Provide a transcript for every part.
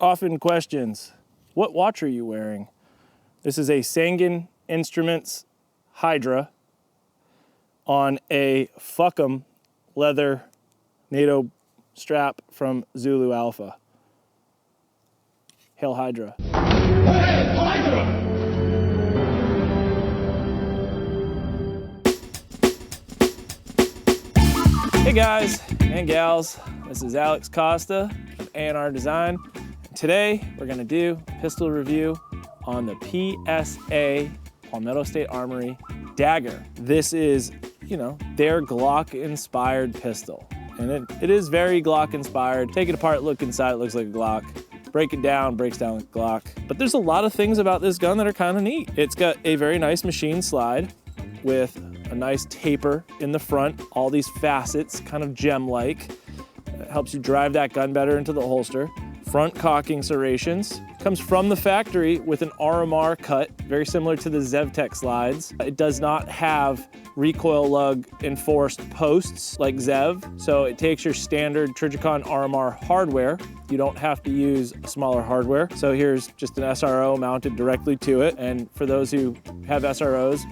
Often questions, what watch are you wearing? This is a Sangan Instruments Hydra on a Fuckum leather NATO strap from Zulu Alpha. Hail Hydra. Hail Hydra! Hey guys and gals, this is Alex Costa of A&R Design. Today we're gonna do a pistol review on the PSA Palmetto State Armory Dagger. This is, their Glock inspired pistol. And it is very Glock inspired. Take it apart, look inside, it looks like a Glock. Break it down, breaks down like a Glock. But there's a lot of things about this gun that are kind of neat. It's got a very nice machine slide with a nice taper in the front, all these facets, kind of gem-like. It helps you drive that gun better into the holster. Front cocking serrations. Comes from the factory with an RMR cut, very similar to the ZevTech slides. It does not have recoil lug enforced posts like Zev, so it takes your standard Trijicon RMR hardware. You don't have to use smaller hardware. So here's just an SRO mounted directly to it. And for those who have SROs,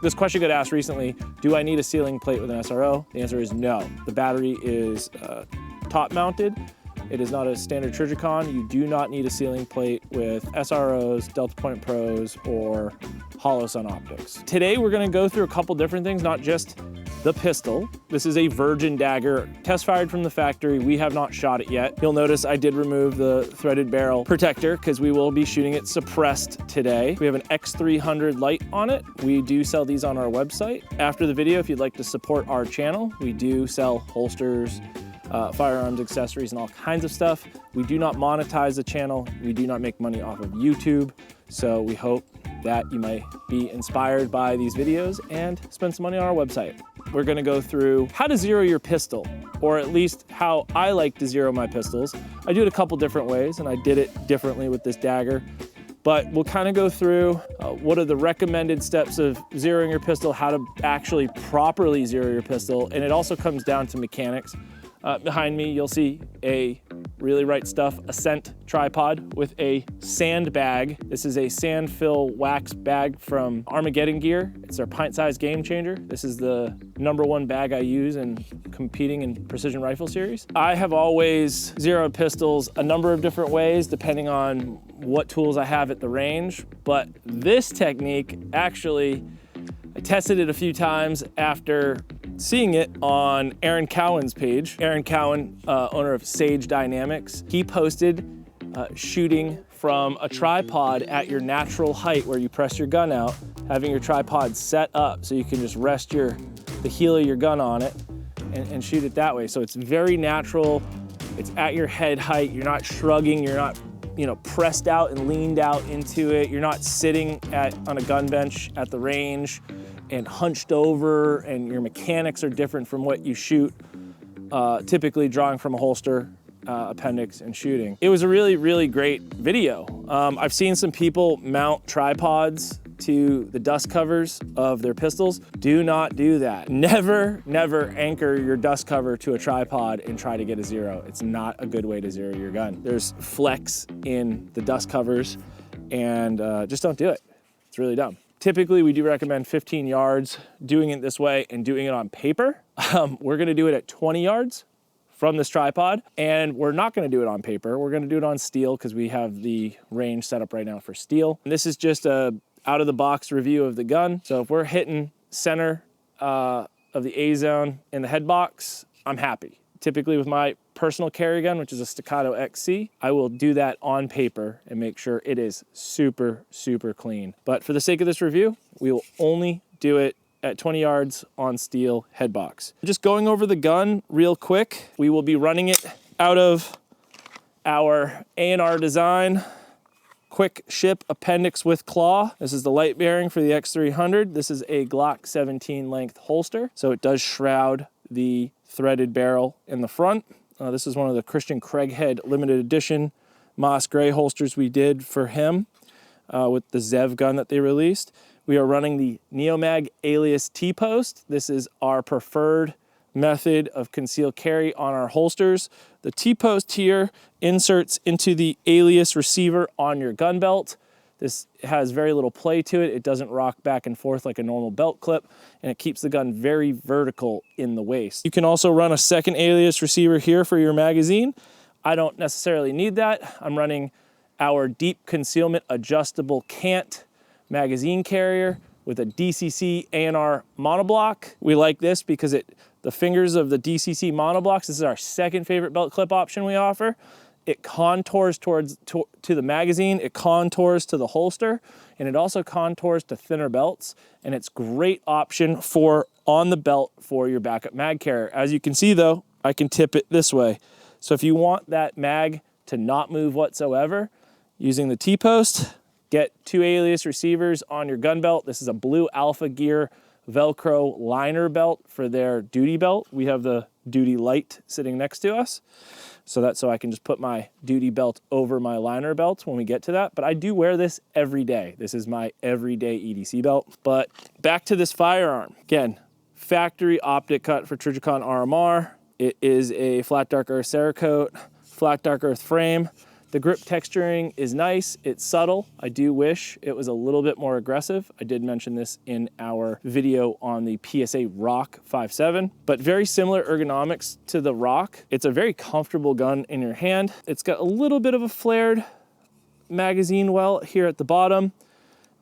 this question got asked recently, do I need a ceiling plate with an SRO? The answer is no. The battery is top mounted. It is not a standard Trijicon. You do not need a ceiling plate with SROs, Delta Point Pros, or Hollow Sun optics. Today we're gonna go through a couple different things, not just the pistol. This is a Virgin Dagger, test fired from the factory. We have not shot it yet. You'll notice I did remove the threaded barrel protector because we will be shooting it suppressed today. We have an X300 light on it. We do sell these on our website. After the video, if you'd like to support our channel, we do sell holsters, firearms, accessories, and all kinds of stuff. We do not monetize the channel. We do not make money off of YouTube. So we hope that you might be inspired by these videos and spend some money on our website. We're gonna go through how to zero your pistol, or at least how I like to zero my pistols. I do it a couple different ways, and I did it differently with this Dagger. But we'll kind of go through what are the recommended steps of zeroing your pistol, how to actually properly zero your pistol, and it also comes down to mechanics. Behind me, you'll see a Really Right Stuff Ascent tripod with a sand bag. This is a sand fill wax bag from Armageddon Gear. It's our pint-sized game changer. This is the #1 bag I use in competing in precision rifle series. I have always zeroed pistols a number of different ways depending on what tools I have at the range, but this technique actually, I tested it a few times after seeing it on Aaron Cowan's page. Aaron Cowan, owner of Sage Dynamics, he posted shooting from a tripod at your natural height where you press your gun out, having your tripod set up so you can just rest the heel of your gun on it and shoot it that way. So it's very natural. It's at your head height. You're not shrugging. You're not pressed out and leaned out into it. You're not sitting on a gun bench at the range and hunched over, and your mechanics are different from what you shoot, typically drawing from a holster, appendix, and shooting. It was a really, really great video. I've seen some people mount tripods to the dust covers of their pistols. Do not do that. Never, never anchor your dust cover to a tripod and try to get a zero. It's not a good way to zero your gun. There's flex in the dust covers, and just don't do it. It's really dumb. Typically, we do recommend 15 yards, doing it this way and doing it on paper. We're gonna do it at 20 yards from this tripod, and we're not gonna do it on paper. We're gonna do it on steel because we have the range set up right now for steel. And this is just a out-of-the-box review of the gun. So if we're hitting center of the A zone in the head box, I'm happy. Typically with my personal carry gun, which is a Staccato XC, I will do that on paper and make sure it is super, super clean. But for the sake of this review, we will only do it at 20 yards on steel head box. Just going over the gun real quick, we will be running it out of our A&R Design quick ship appendix with claw. This is the light bearing for the X300. This is a Glock 17 length holster, so it does shroud the threaded barrel in the front. This is one of the Christian Craighead limited edition moss gray holsters we did for him with the Zev gun that they released. We are running the Neomag Alias T-Post. This is our preferred method of concealed carry on our holsters. The T-post here inserts into the alias receiver on your gun belt. This has very little play to it. It doesn't rock back and forth like a normal belt clip, and it keeps the gun very vertical in the waist. You can also run a second alias receiver here for your magazine. I don't necessarily need that. I'm running our deep concealment adjustable cant magazine carrier with a DCC A&R monoblock. We like this because the fingers of the DCC monoblocks, this is our second favorite belt clip option we offer. It contours to the magazine, it contours to the holster, and it also contours to thinner belts. And it's great option for on the belt for your backup mag carrier. As you can see though, I can tip it this way. So if you want that mag to not move whatsoever, using the T-post, get 2 alias receivers on your gun belt. This is a blue Alpha Gear Velcro liner belt for their duty belt. We have the duty light sitting next to us. So I can just put my duty belt over my liner belt when we get to that. But I do wear this every day. This is my everyday EDC belt. But back to this firearm. Again, factory optic cut for Trijicon RMR. It is a flat dark earth Cerakote, flat dark earth frame. The grip texturing is nice, it's subtle. I do wish it was a little bit more aggressive. I did mention this in our video on the PSA Rock 5.7, but very similar ergonomics to the Rock. It's a very comfortable gun in your hand. It's got a little bit of a flared magazine well here at the bottom.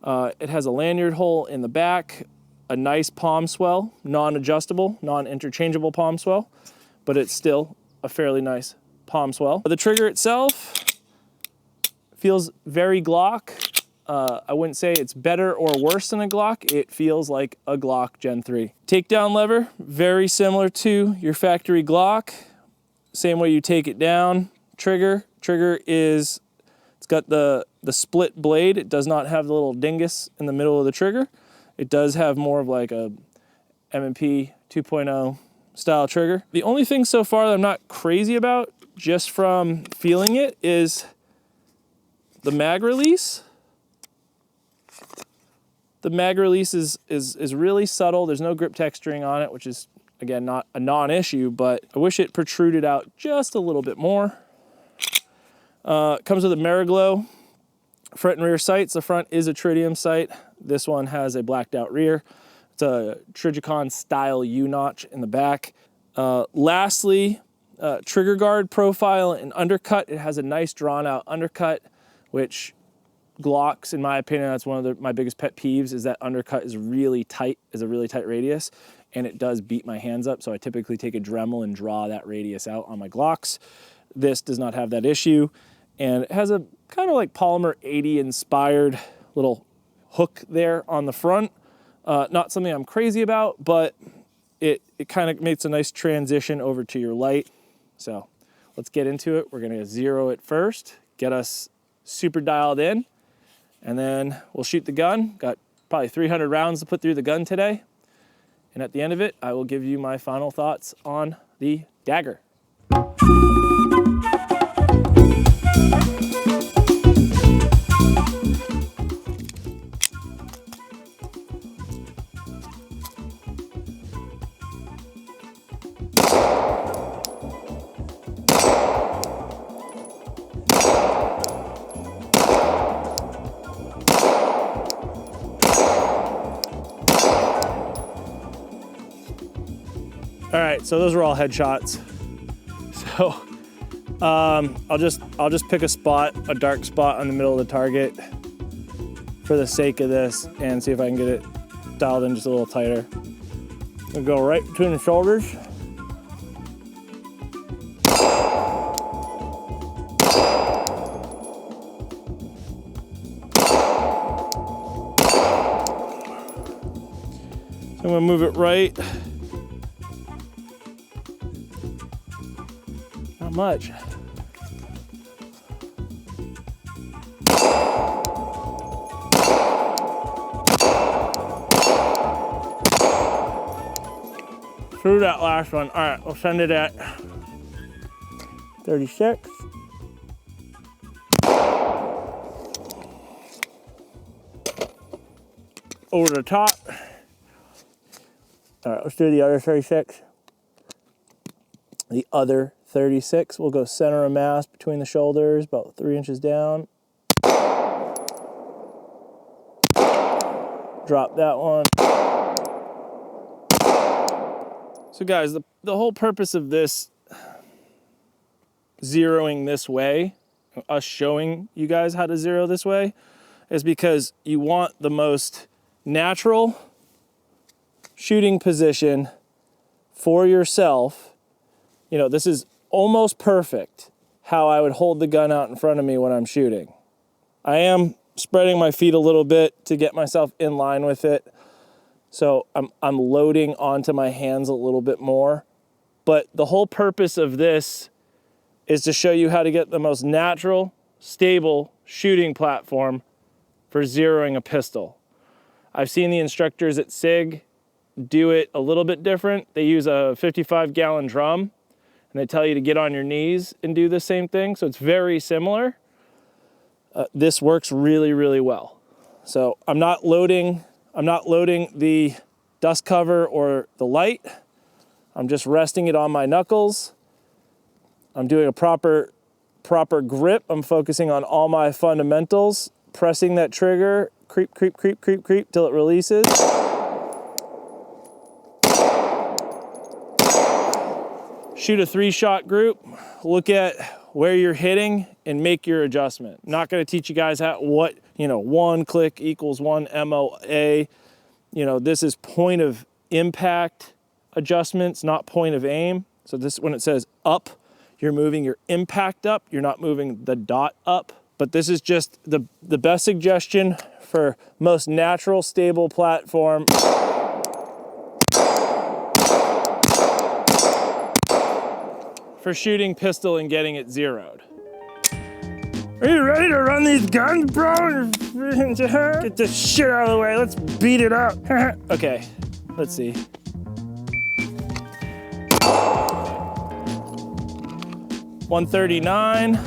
It has a lanyard hole in the back, a nice palm swell, non-adjustable, non-interchangeable palm swell, but it's still a fairly nice palm swell. The trigger itself feels very Glock. I wouldn't say it's better or worse than a Glock. It feels like a Glock Gen 3. Takedown lever, very similar to your factory Glock. Same way you take it down. Trigger is, it's got the split blade. It does not have the little dingus in the middle of the trigger. It does have more of like a M&P 2.0 style trigger. The only thing so far that I'm not crazy about, just from feeling it, is the mag release. The mag release is really subtle. There's no grip texturing on it, which is, again, not a non-issue, but I wish it protruded out just a little bit more. It comes with a Mariglow front and rear sights. The front is a tritium sight. This one has a blacked out rear. It's a Trijicon style U-notch in the back. Lastly, trigger guard profile and undercut. It has a nice drawn out undercut, which Glocks, in my opinion, that's one of my biggest pet peeves, is that undercut is really tight, is a really tight radius, and it does beat my hands up. So I typically take a Dremel and draw that radius out on my Glocks. This does not have that issue. And it has a kind of like Polymer 80 inspired little hook there on the front. Not something I'm crazy about, but it kind of makes a nice transition over to your light. So let's get into it. We're gonna zero it first, get us super dialed in, and then we'll shoot the gun. Got probably 300 rounds to put through the gun today. And at the end of it, I will give you my final thoughts on the Dagger. All right, so those are all headshots. So I'll just pick a spot, a dark spot on the middle of the target for the sake of this, and see if I can get it dialed in just a little tighter. I'll go right between the shoulders. So I'm gonna move it right. Not much. Through that last one. All right, we'll send it at 36. Over the top. All right, let's do the other 36. The other 36 will go center of mass between the shoulders, about 3 inches down. Drop that one. So guys, the whole purpose of this zeroing this way, us showing you guys how to zero this way, is because you want the most natural shooting position for yourself. You know, this is almost perfect how I would hold the gun out in front of me when I'm shooting. I am spreading my feet a little bit to get myself in line with it. So I'm loading onto my hands a little bit more. But the whole purpose of this is to show you how to get the most natural, stable shooting platform for zeroing a pistol. I've seen the instructors at SIG do it a little bit different. They use a 55-gallon drum, and they tell you to get on your knees and do the same thing. So it's very similar. This works really, really well. So I'm not loading the dust cover or the light. I'm just resting it on my knuckles. I'm doing a proper grip. I'm focusing on all my fundamentals, pressing that trigger, creep, creep, creep, creep, creep, till it releases. Shoot a 3-shot group, look at where you're hitting and make your adjustment. I'm not gonna teach you guys what 1 click equals 1 MOA. This is point of impact adjustments, not point of aim. So this, when it says up, you're moving your impact up, you're not moving the dot up. But this is just the best suggestion for most natural, stable platform. For shooting pistol and getting it zeroed. Are you ready to run these guns, bro? Get this shit out of the way, let's beat it up. Okay, let's see. .139.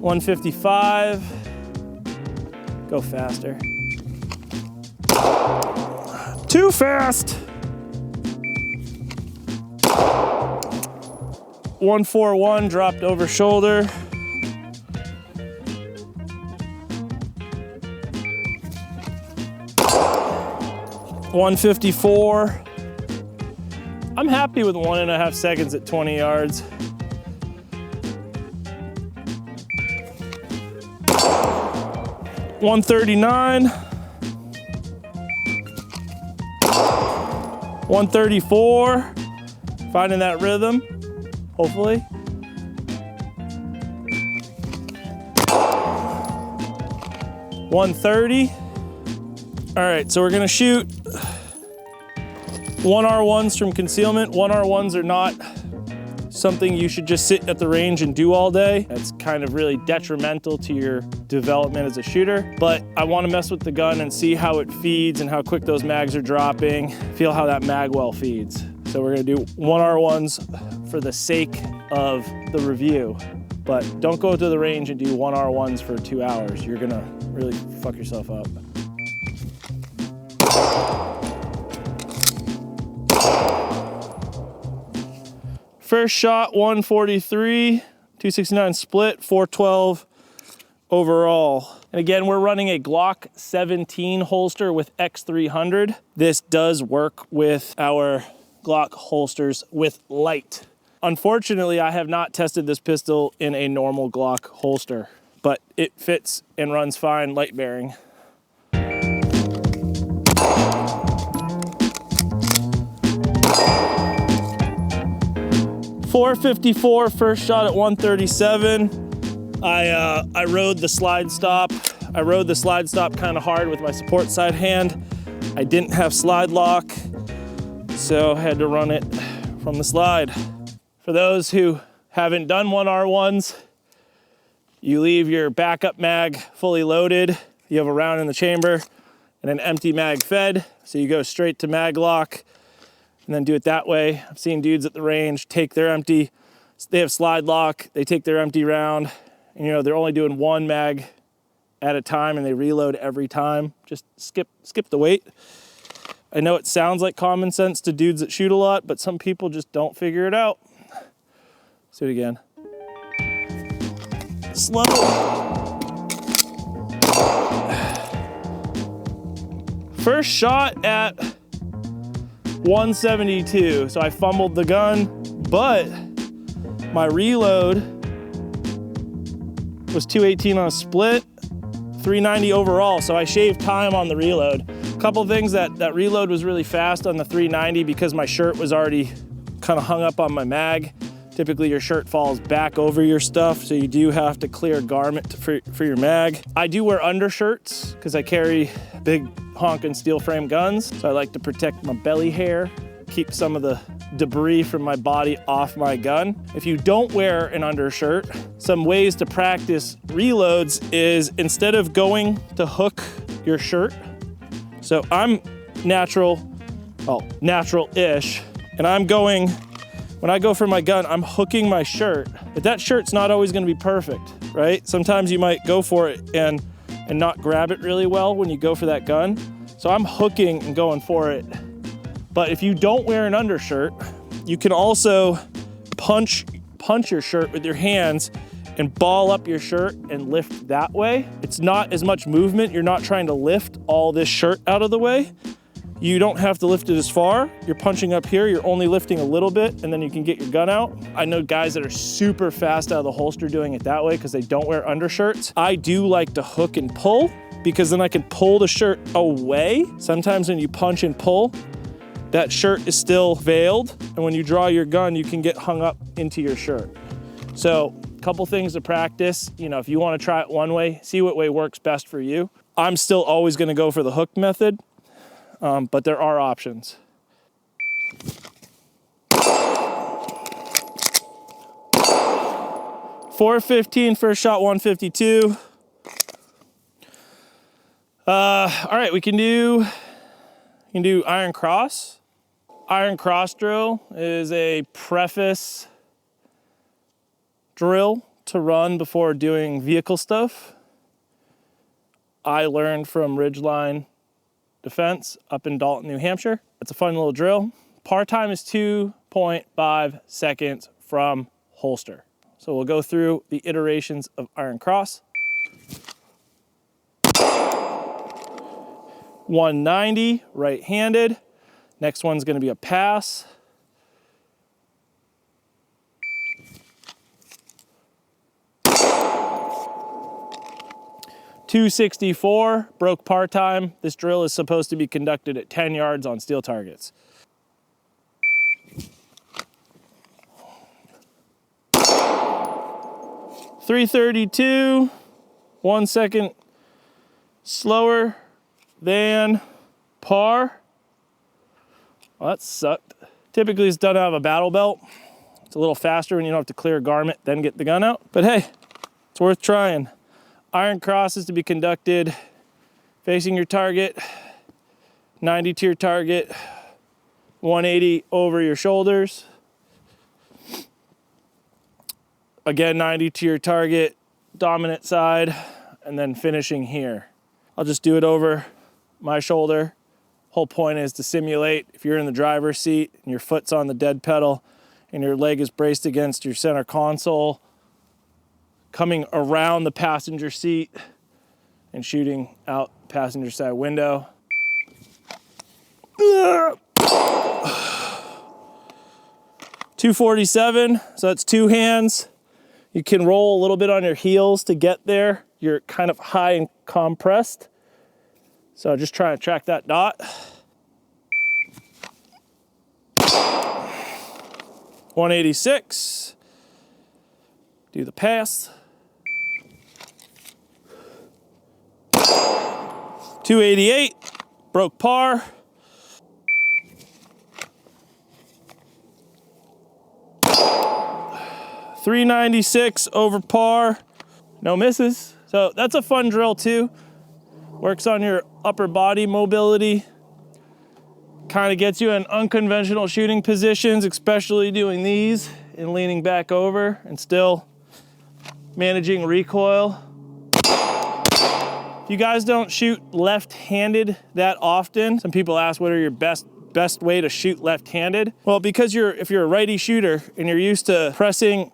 .155. Go faster. Too fast. 141 dropped over shoulder. 154. I'm happy with 1.5 seconds at 20 yards. .139. 134. Finding that rhythm, hopefully. 130. All right, so we're gonna shoot 1R1s from concealment. 1R1s are not something you should just sit at the range and do all day. That's kind of really detrimental to your development as a shooter. But I want to mess with the gun and see how it feeds and how quick those mags are dropping, feel how that mag well feeds. So we're gonna do 1R1s for the sake of the review. But don't go to the range and do 1R1s for 2 hours. You're gonna really fuck yourself up. First shot, 143, 269 split, 412 overall. And again, we're running a Glock 17 holster with X300. This does work with our Glock holsters with light. Unfortunately, I have not tested this pistol in a normal Glock holster, but it fits and runs fine light bearing. .454, first shot at 137. I rode the slide stop. I rode the slide stop kind of hard with my support side hand. I didn't have slide lock, so I had to run it from the slide. For those who haven't done 1R1s, you leave your backup mag fully loaded. You have a round in the chamber and an empty mag fed. So you go straight to mag lock and then do it that way. I've seen dudes at the range take their empty, they have slide lock, they take their empty round, and they're only doing one mag at a time and they reload every time. Just skip the weight. I know it sounds like common sense to dudes that shoot a lot, but some people just don't figure it out. Let's do it again. Slow. First shot at 172. So I fumbled the gun, but my reload was 218 on a split, 390 overall. So I shaved time on the reload. Couple things, that reload was really fast on the 390 because my shirt was already kind of hung up on my mag. Typically your shirt falls back over your stuff, so you do have to clear a garment for your mag. I do wear undershirts because I carry big honking steel frame guns, so I like to protect my belly hair, keep some of the debris from my body off my gun. If you don't wear an undershirt, some ways to practice reloads is instead of going to hook your shirt, so I'm natural-ish, and I'm going, when I go for my gun, I'm hooking my shirt, but that shirt's not always gonna be perfect, right? Sometimes you might go for it and not grab it really well when you go for that gun. So I'm hooking and going for it. But if you don't wear an undershirt, you can also punch your shirt with your hands and ball up your shirt and lift that way. It's not as much movement. You're not trying to lift all this shirt out of the way. You don't have to lift it as far. You're punching up here, you're only lifting a little bit, and then you can get your gun out. I know guys that are super fast out of the holster doing it that way because they don't wear undershirts. I do like to hook and pull because then I can pull the shirt away. Sometimes when you punch and pull, that shirt is still veiled, and when you draw your gun, you can get hung up into your shirt. So, a couple things to practice. You know, if you want to try it one way, see what way works best for you. I'm still always going to go for the hook method. But there are options. .415 first shot, 152. All right, we can do iron cross. Iron cross drill is a preface drill to run before doing vehicle stuff. I learned from Ridgeline Defense up in Dalton, New Hampshire. It's a fun little drill. Par time is 2.5 seconds from holster. So we'll go through the iterations of iron cross. 190 right-handed. Next one's gonna be a pass. .264 broke par time. This drill is supposed to be conducted at 10 yards on steel targets. .332, 1 second slower than par. Well, that sucked. Typically it's done out of a battle belt. It's a little faster when you don't have to clear a garment, then get the gun out. But hey, it's worth trying. Iron cross is to be conducted facing your target, 90 to your target, 180 over your shoulders. Again, 90 to your target, dominant side, and then finishing here. I'll just do it over my shoulder. Whole point is to simulate if you're in the driver's seat and your foot's on the dead pedal and your leg is braced against your center console, coming around the passenger seat and shooting out passenger side window. 247, so that's two hands. You can roll a little bit on your heels to get there. You're kind of high and compressed. So just try to track that dot. 186, do the pass. 288, broke par. 396 over par, no misses. So that's a fun drill too. Works on your upper body mobility. Kind of gets you in unconventional shooting positions, especially doing these and leaning back over and still managing recoil. you guys don't shoot left-handed that often, some people ask what are your best way to shoot left-handed? Well, because if you're a righty shooter and you're used to pressing,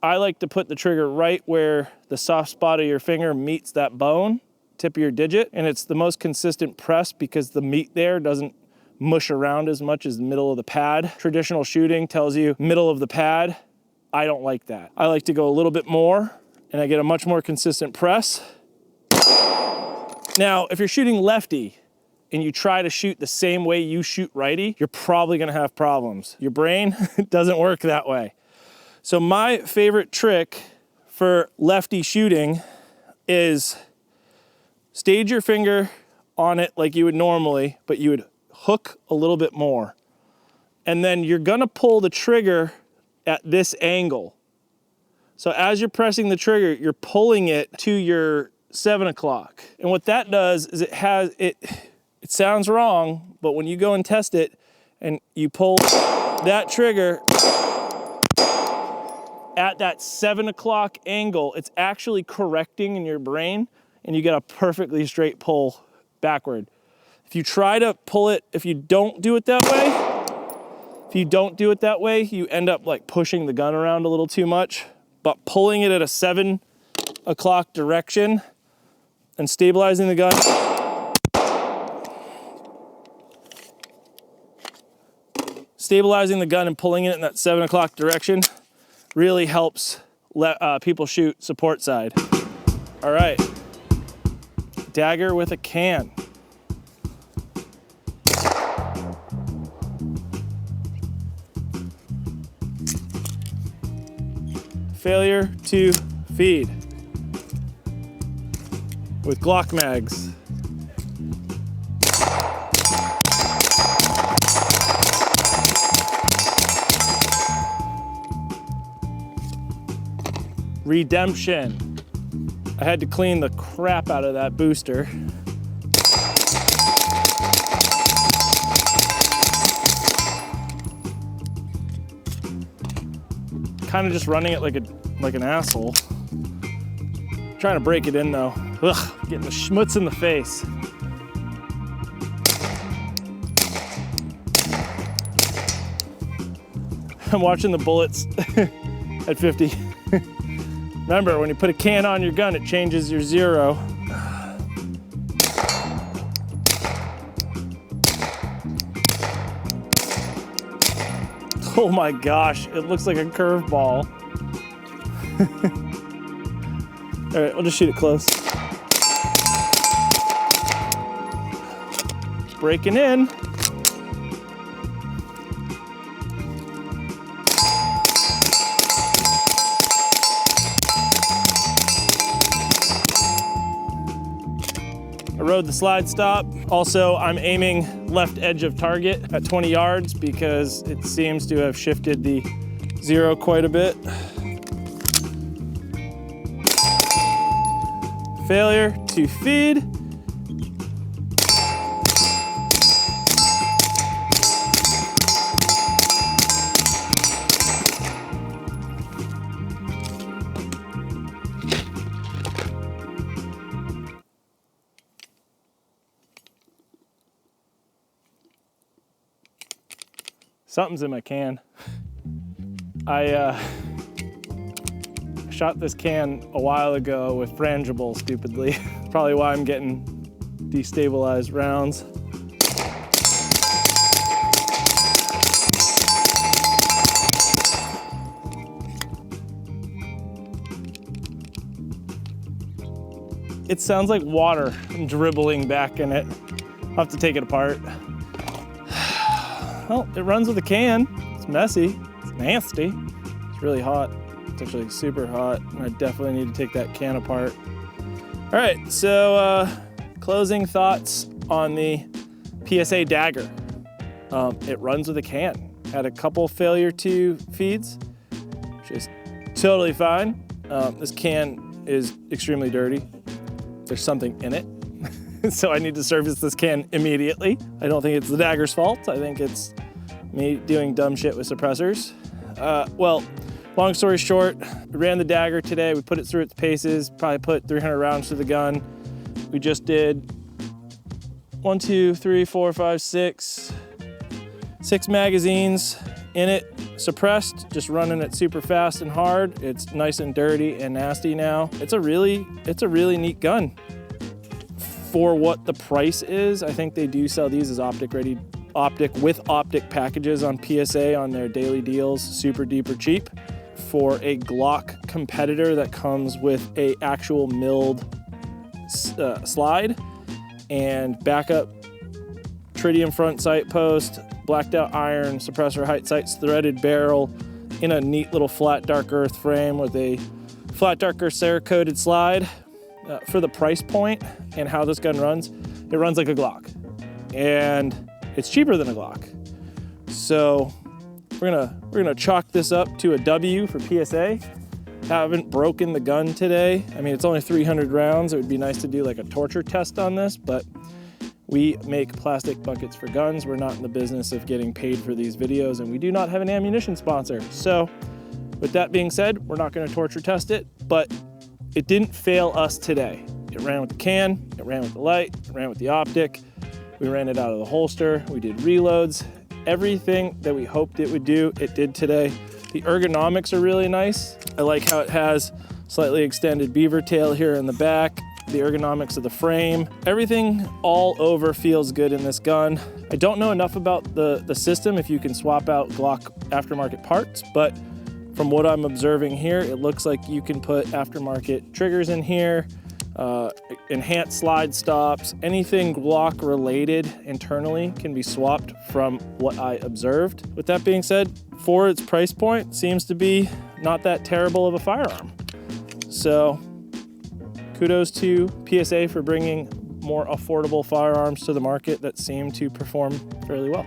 I like to put the trigger right where the soft spot of your finger meets that bone, tip of your digit, and it's the most consistent press because the meat there doesn't mush around as much as the middle of the pad. Traditional shooting tells you middle of the pad. I don't like that. I like to go a little bit more and I get a much more consistent press. Now, if you're shooting lefty and you try to shoot the same way you shoot righty, you're probably gonna have problems. Your brain doesn't work that way. So my favorite trick for lefty shooting is stage your finger on it like you would normally, but you would hook a little bit more. And then you're gonna pull the trigger at this angle. So as you're pressing the trigger, you're pulling it to your 7 o'clock. And what that does is it sounds wrong, but when you go and test it and you pull that trigger at that 7 o'clock angle, it's actually correcting in your brain and you get a perfectly straight pull backward. If you try to pull it, if you don't do it that way, you end up like pushing the gun around a little too much, but pulling it at a 7 o'clock direction and stabilizing the gun. Stabilizing the gun and pulling it in that 7 o'clock direction really helps let people shoot support side. All right, dagger with a can. Failure to feed with Glock mags. Redemption. I had to clean the crap out of that booster. Kind of just running it like an asshole. Trying to break it in though. Ugh, getting the schmutz in the face. I'm watching the bullets at 50. Remember, when you put a can on your gun, it changes your zero. Oh my gosh, it looks like a curveball. All right, we'll just shoot it close. Breaking in. I rode the slide stop. Also, I'm aiming left edge of target at 20 yards because it seems to have shifted the zero quite a bit. Failure to feed. Something's in my can. I shot this can a while ago with frangible, stupidly. Probably why I'm getting destabilized rounds. It sounds like water dribbling back in it. I'll have to take it apart. Well, it runs with a can. It's messy, it's nasty. It's really hot. It's actually super hot, and I definitely need to take that can apart. All right, so closing thoughts on the PSA Dagger. It runs with a can. Had a couple failure to feeds, which is totally fine. This can is extremely dirty. There's something in it. So I need to service this can immediately. I don't think it's the Dagger's fault. I think it's me doing dumb shit with suppressors. Well, long story short, we ran the Dagger today. We put it through its paces, probably put 300 rounds through the gun. We just did 1, 2, 3, 4, 5, 6 magazines in it, suppressed, just running it super fast and hard. It's nice and dirty and nasty now. It's a really neat gun. For what the price is, I think they do sell these as optic with optic packages on PSA on their daily deals, super duper cheap. For a Glock competitor that comes with a actual milled slide and backup tritium front sight post, blacked out iron, suppressor height sights, threaded barrel in a neat little flat dark earth frame with a flat dark earth Cerakoted slide. For the price point and how this gun runs, it runs like a Glock, and it's cheaper than a Glock. So we're gonna chalk this up to a W for PSA. Haven't broken the gun today. I mean, it's only 300 rounds. It would be nice to do like a torture test on this, but we make plastic buckets for guns. We're not in the business of getting paid for these videos, and we do not have an ammunition sponsor. So with that being said, we're not gonna torture test it, but it didn't fail us today. It ran with the can, it ran with the light, it ran with the optic. We ran it out of the holster, we did reloads. Everything that we hoped it would do, it did today. The ergonomics are really nice. I like how it has slightly extended beaver tail here in the back, the ergonomics of the frame. Everything all over feels good in this gun. I don't know enough about the system, if you can swap out Glock aftermarket parts, but from what I'm observing here, it looks like you can put aftermarket triggers in here, enhanced slide stops, anything Glock related internally can be swapped from what I observed. With that being said, for its price point, seems to be not that terrible of a firearm. So kudos to PSA for bringing more affordable firearms to the market that seem to perform fairly well.